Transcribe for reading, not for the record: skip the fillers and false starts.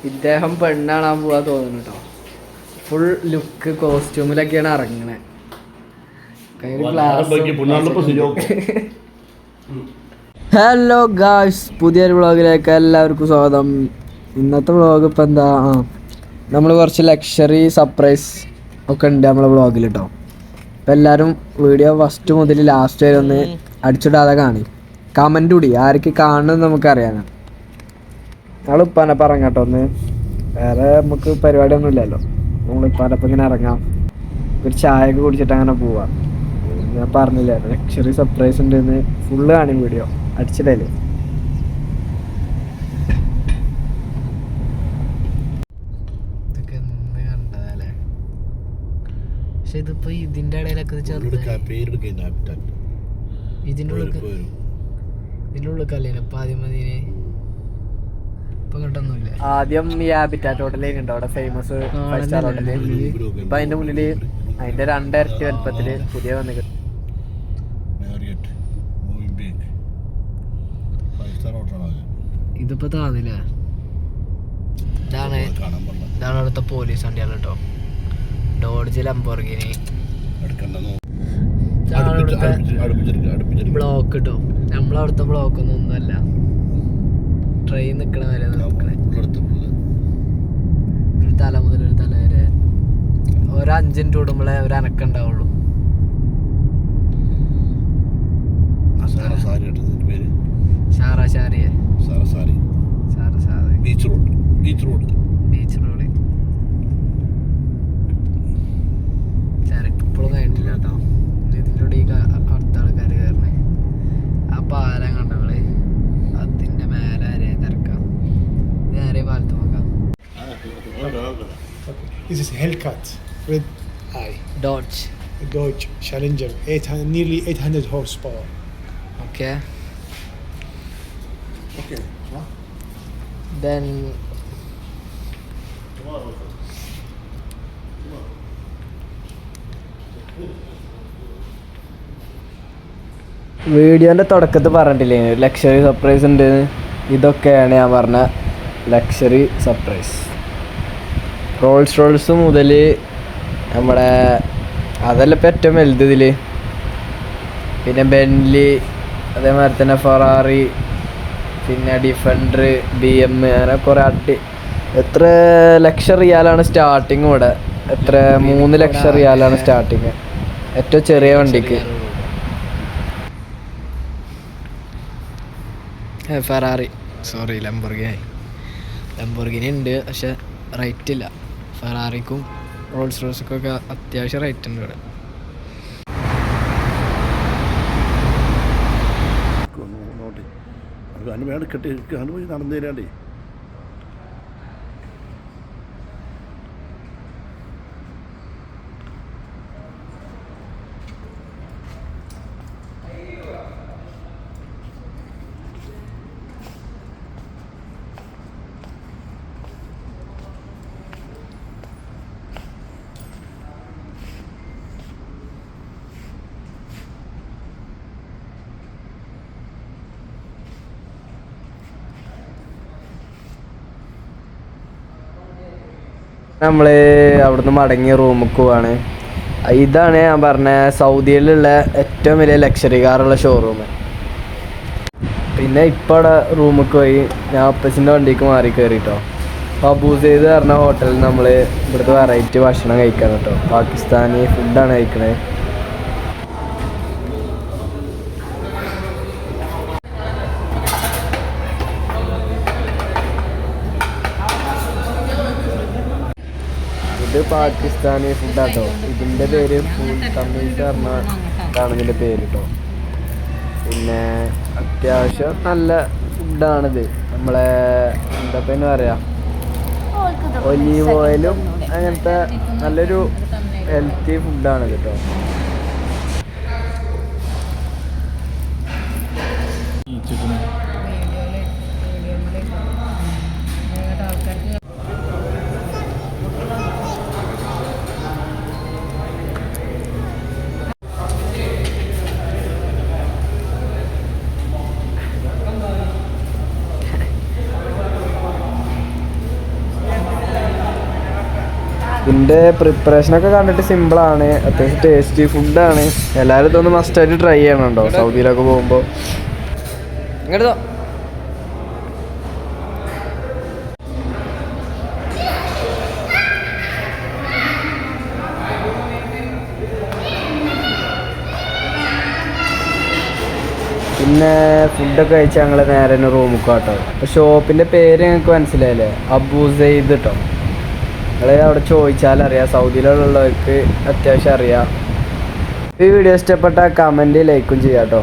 ഇദ്ദേഹം പെണ്ണാണാൻ പോവാ തോന്നുന്നു കേട്ടോ. ഫുൾ ലുക്ക് കോസ്റ്റ്യൂമിലൊക്കെയാണ് ഇറങ്ങണേ. ഹലോ ഗായ്സ്, പുതിയൊരു വ്ളോഗിലേക്ക് എല്ലാവർക്കും സ്വാഗതം. ഇന്നത്തെ വ്ളോഗ് ഇപ്പം എന്താ, നമ്മൾ കുറച്ച് ലക്ഷറി സർപ്രൈസ് ഒക്കെ ഉണ്ട് നമ്മളെ വ്ളോഗിൽ കേട്ടോ. അപ്പം എല്ലാവരും വീഡിയോ ഫസ്റ്റ് മുതൽ ലാസ്റ്റ് വരെ ഒന്ന് അടിച്ചിടാതെ കാണി, കമൻറ്റ് കൂടി ആർക്ക് കാണണമെന്ന് നമുക്കറിയാനാണ്. നമ്മളിപ്പാനെ പറഞ്ഞ കേട്ടോ, ഒന്ന് വേറെ നമുക്ക് പരിപാടിയൊന്നും ഇല്ലല്ലോ. നമ്മളിപ്പാനപ്പം ഇങ്ങനെ ഇറങ്ങാം, ഒരു ചായ ഒക്കെ കുടിച്ചിട്ട് അങ്ങനെ പോവാം. ഞാൻ പറഞ്ഞില്ല ലക്ഷറി സർപ്രൈസ് ഉണ്ടെന്ന്. ഫുള്ള് കാണും വീഡിയോ, അടിച്ചിടല്ലേ. ഇതൊക്കെ എന്ന് കണ്ടതല്ലേ, പക്ഷെ ഇതിപ്പോ ഇതിന്റെ ഇടയിലൊക്കെ ഇതിന്റെ ഉള്ളിലല്ലേ ഇപ്പൊ ആദ്യം മതിനെ. ആദ്യം ഈ ഹാബിറ്റാറ്റ് ഹോട്ടലുണ്ടോ അവിടെ, ഫേമസ് 5 സ്റ്റാർ ഹോട്ടല്. ഇപ്പൊ അതിന്റെ മുന്നില് അതിന്റെ 2 ഇരട്ടി വലുപ്പത്തില് പുതിയ വന്നിട്ട് ഇതിപ്പോ താന്നില്ല. ഇതാണ് അവിടുത്തെ പോലീസ് വണ്ടിയാണ് കേട്ടോ, ഡോഡ്ജ് ലംബോർഗിനി. ബ്ലോക്ക് കിട്ടും, നമ്മളവിടുത്തെ ബ്ലോക്ക് ഒന്നുമല്ല. ട്രെയിൻ നിക്കണ വരെ നോക്കണേ, ഒരു തല മുതൽ ഒരു തല വരെ. ഒരു 5 മിനിറ്റ് കൂടുമ്പോഴേ ഒരു അനക്കം ഉണ്ടാവുള്ളൂ. ബീച്ച് റോഡ് ചരക്ക് ഇപ്പോഴും കഴിഞ്ഞിട്ടില്ല കേട്ടോ. ഇതിൻ്റെ കൂടെ ഈ അടുത്ത ആൾക്കാർ കയറണേ. ആ പാലം കണ്ടങ്ങള്, അതിന്റെ മേലെ വരെ തിരക്കാം. നേരെ പാലത്ത് നോക്കാം. This is Hellcat with Dodge Challenger, nearly 800 horsepower. Okay. Then വീഡിയോൻ്റെ തുടക്കത്തിൽ പറഞ്ഞിട്ടില്ലേ ലക്ഷറി സർപ്രൈസ് ഉണ്ട്. ഇതൊക്കെയാണ് ഞാൻ പറഞ്ഞ ലക്ഷറി സർപ്രൈസ്. റോൾസ് മുതൽ നമ്മുടെ അതല്ല ഇപ്പം ഏറ്റവും വലുത് ഇതിൽ. പിന്നെ ബെൻലി, അതേമാതിരി തന്നെ ഫെറാറി, പിന്നെ ഡിഫൻഡർ, BM, അങ്ങനെ കുറേ എത്ര ലക്ഷം റിയാലാണ് സ്റ്റാർട്ടിങ് ഇവിടെ. 3 ലക്ഷം റിയാലാണ് സ്റ്റാർട്ടിങ് ഏറ്റവും ചെറിയ വണ്ടിക്ക്. ഫെറാറി ലംബോർഗിനി ഉണ്ട്, പക്ഷെ റേറ്റ് ഇല്ല. ഫെറാറിക്കും റോൾസ്റോയ്സിക്കൊക്കെ അത്യാവശ്യം റേറ്റ് ഉണ്ട് ഇവിടെ. നടന്നു തരാണ്ടേ. നമ്മൾ അവിടുന്ന് മടങ്ങിയ റൂമിൽ പോവാണ്. ഇതാണ് ഞാൻ പറഞ്ഞ സൗദിയിലുള്ള ഏറ്റവും വലിയ ലക്ഷറി കാറുള്ള ഷോറൂം. പിന്നെ ഇപ്പോൾ അവിടെ റൂമിൽ പോയി ഞാൻ അപ്പച്ചിൻ്റെ വണ്ടിക്ക് മാറി കയറിട്ടോ. അബൂസെയ്ദ് പറഞ്ഞ ഹോട്ടലിൽ നമ്മൾ ഇവിടുത്തെ വെറൈറ്റി ഭക്ഷണം കഴിക്കാൻ കേട്ടോ. പാകിസ്ഥാനി ഫുഡാണ് കഴിക്കണത്. ഇത് പാകിസ്ഥാനി ഫുഡാട്ടോ. ഇതിൻ്റെ പേര് ഫുൾ തമീസ് പറഞ്ഞാണ് ഇതിൻ്റെ പേര് കേട്ടോ. പിന്നെ അത്യാവശ്യം നല്ല ഫുഡാണിത്. നമ്മളെ എന്താ പിന്നെ പറയാ, ഒലീവ് ഓയിലും അങ്ങനത്തെ നല്ലൊരു ഹെൽത്തി ഫുഡാണ് കേട്ടോ. ഇതിൻ്റെ പ്രിപ്പറേഷനൊക്കെ കണ്ടിട്ട് സിമ്പിളാണ്, അത്യാവശ്യം ടേസ്റ്റി ഫുഡാണ്. എല്ലാവരും ഇതൊന്ന് മസ്റ്റായിട്ട് ട്രൈ ചെയ്യണുണ്ടോ സൗദിയിലൊക്കെ പോകുമ്പോൾ. ഇങ്ങോട്ടോ പിന്നെ ഫുഡൊക്കെ കഴിച്ച് ഞങ്ങൾ നേരെ തന്നെ റൂമിൽ കേട്ടോ. അപ്പോൾ ഷോപ്പിൻ്റെ പേര് ഞങ്ങൾക്ക് മനസ്സിലായില്ലേ, അബൂ സെയ്ദ് കേട്ടോ. നിങ്ങൾ അവിടെ ചോദിച്ചാലറിയാം, സൗദിയിലുള്ളവർക്ക് അത്യാവശ്യം അറിയാം. ഈ വീഡിയോ ഇഷ്ടപ്പെട്ട കമൻറ്റ് ലൈക്കും ചെയ്യാം കേട്ടോ.